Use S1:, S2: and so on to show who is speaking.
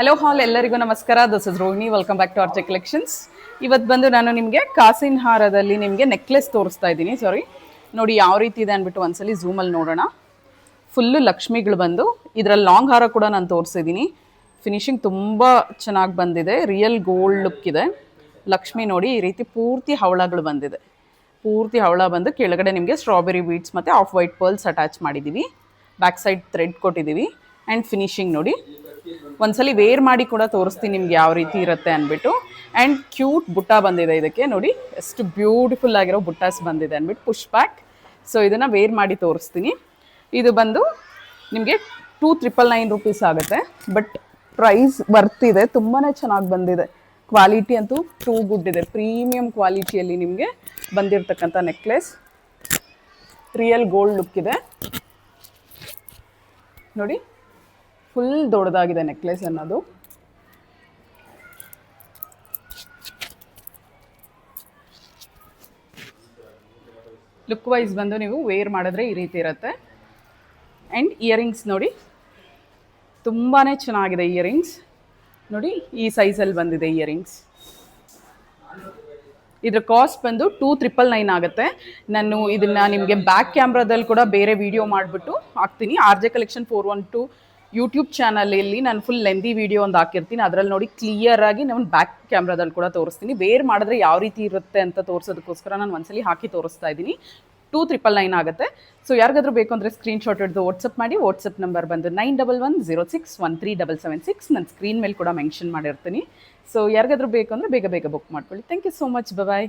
S1: Hello all ಎಲ್ಲರಿಗೂ ನಮಸ್ಕಾರ. This is Rohini. Welcome back to our check collections. ಇವತ್ತು ಬಂದು ನಾನು ನಿಮಗೆ ಕಾಸಿನ ಹಾರದಲ್ಲಿ ನಿಮಗೆ ನೆಕ್ಲೆಸ್ ತೋರಿಸ್ತಾ ಇದ್ದೀನಿ. ನೋಡಿ ಯಾವ ರೀತಿ ಇದೆ ಅಂದ್ಬಿಟ್ಟು ಒಂದ್ಸಲಿ ಝೂಮಲ್ಲಿ ನೋಡೋಣ. ಫುಲ್ಲು ಲಕ್ಷ್ಮಿಗಳು ಬಂದು ಇದರಲ್ಲಿ ಲಾಂಗ್ ಹಾರ ಕೂಡ ನಾನು ತೋರಿಸಿದ್ದೀನಿ. ಫಿನಿಶಿಂಗ್ ತುಂಬ ಚೆನ್ನಾಗಿ ಬಂದಿದೆ. ರಿಯಲ್ ಗೋಲ್ಡ್ ಲುಕ್ ಇದೆ. ಲಕ್ಷ್ಮಿ ನೋಡಿ ಈ ರೀತಿ ಪೂರ್ತಿ ಹವಳಗಳು ಬಂದಿದೆ. ಪೂರ್ತಿ ಹವಳ ಬಂದು ಕೆಳಗಡೆ ನಿಮಗೆ ಸ್ಟ್ರಾಬೆರಿ ಬೀಡ್ಸ್ ಮತ್ತು ಆಫ್ ವೈಟ್ ಪರ್ಲ್ಸ್ ಅಟ್ಯಾಚ್ ಮಾಡಿದ್ದೀವಿ. ಬ್ಯಾಕ್ ಸೈಡ್ ಥ್ರೆಡ್ ಕೊಟ್ಟಿದ್ದೀವಿ. ಆ್ಯಂಡ್ ಫಿನಿಶಿಂಗ್ ನೋಡಿ, ಒಂದ್ಸಲಿ ವೇರ್ ಮಾಡಿ ಕೂಡ ತೋರಿಸ್ತೀನಿ ನಿಮ್ಗೆ ಯಾವ ರೀತಿ ಇರುತ್ತೆ ಅಂದ್ಬಿಟ್ಟು. ಆ್ಯಂಡ್ ಕ್ಯೂಟ್ ಬುಟ್ಟ ಬಂದಿದೆ ಇದಕ್ಕೆ. ನೋಡಿ ಎಷ್ಟು ಬ್ಯೂಟಿಫುಲ್ ಆಗಿರೋ ಬುಟ್ಟಾಸ್ ಬಂದಿದೆ ಅಂದ್ಬಿಟ್ಟು ಪುಷ್ ಬ್ಯಾಕ್. ಸೊ ಇದನ್ನು ವೇರ್ ಮಾಡಿ ತೋರಿಸ್ತೀನಿ. ಇದು ಬಂದು ನಿಮಗೆ 2,999 ರೂಪೀಸ್ ಆಗುತ್ತೆ. ಬಟ್ ಪ್ರೈಸ್ ಬರ್ತಿದೆ, ತುಂಬಾ ಚೆನ್ನಾಗಿ ಬಂದಿದೆ. ಕ್ವಾಲಿಟಿ ಅಂತೂ ಟೂ ಗುಡ್ ಇದೆ. ಪ್ರೀಮಿಯಂ ಕ್ವಾಲಿಟಿಯಲ್ಲಿ ನಿಮಗೆ ಬಂದಿರತಕ್ಕಂಥ ನೆಕ್ಲೆಸ್. ರಿಯಲ್ ಗೋಲ್ಡ್ ಲುಕ್ ಇದೆ ನೋಡಿ. ಫುಲ್ ದೊಡ್ಡದಾಗಿದೆ ನೆಕ್ಲೆಸ್ ಅನ್ನೋದು. ಲುಕ್ ವೈಸ್ ಬಂದು ನೀವು ವೇರ್ ಮಾಡಿದ್ರೆ ಈ ರೀತಿ ಇರುತ್ತೆ. ಆ್ಯಂಡ್ ಇಯರಿಂಗ್ಸ್ ನೋಡಿ, ತುಂಬಾ ಚೆನ್ನಾಗಿದೆ ಇಯರಿಂಗ್ಸ್ ನೋಡಿ. ಈ ಸೈಜಲ್ಲಿ ಬಂದಿದೆ ಇಯರಿಂಗ್ಸ್. ಇದ್ರ ಕಾಸ್ಟ್ ಬಂದು 2,999 ಆಗುತ್ತೆ. ನಾನು ಇದನ್ನು ನಿಮಗೆ ಬ್ಯಾಕ್ ಕ್ಯಾಮ್ರಾದಲ್ಲಿ ಕೂಡ ಬೇರೆ ವಿಡಿಯೋ ಮಾಡಿಬಿಟ್ಟು ಹಾಕ್ತೀನಿ. ಆರ್ ಜೆ ಕಲೆಕ್ಷನ್ 412 ಯೂಟ್ಯೂಬ್ ಚಾನಲಲ್ಲಿ ನಾನು ಫುಲ್ ಲೆಂದಿ ವಿಡಿಯೋ ಒಂದು ಹಾಕಿರ್ತೀನಿ. ಅದರಲ್ಲಿ ನೋಡಿ ಕ್ಲಿಯರಾಗಿ ನಾನು ಬ್ಯಾಕ್ ಕ್ಯಾಮ್ರಾದಲ್ಲಿ ಕೂಡ ತೋರಿಸ್ತೀನಿ. ವೇರ್ ಮಾಡಿದ್ರೆ ಯಾವ ರೀತಿ ಇರುತ್ತೆ ಅಂತ ತೋರಿಸೋದಕ್ಕೋಸ್ಕರ ನಾನು ಒಂದ್ಸಲಿ ಹಾಕಿ ತೋರಿಸ್ತಾ ಇದ್ದೀನಿ. 2,999 ಆಗುತ್ತೆ. ಸೊ ಯಾರಿಗಾದ್ರೂ ಬೇಕು ಅಂದರೆ ಸ್ಕ್ರೀನ್ಶಾಟ್ ಹಿಡಿದು ವಾಟ್ಸಪ್ ಮಾಡಿ. ವಾಟ್ಸಪ್ ನಂಬರ್ ಬಂದು 9110613776. ನಾನು ಸ್ಕ್ರೀನ್ ಮೇಲೆ ಕೂಡ ಮೆನ್ಷನ್ ಮಾಡಿರ್ತೀನಿ. ಸೊ ಯಾರಿಗಾದ್ರೂ ಬೇಕು ಅಂದರೆ ಬೇಗ ಬೇಗ ಬುಕ್ ಮಾಡ್ಕೊಳ್ಳಿ. Thank you so much. Bye.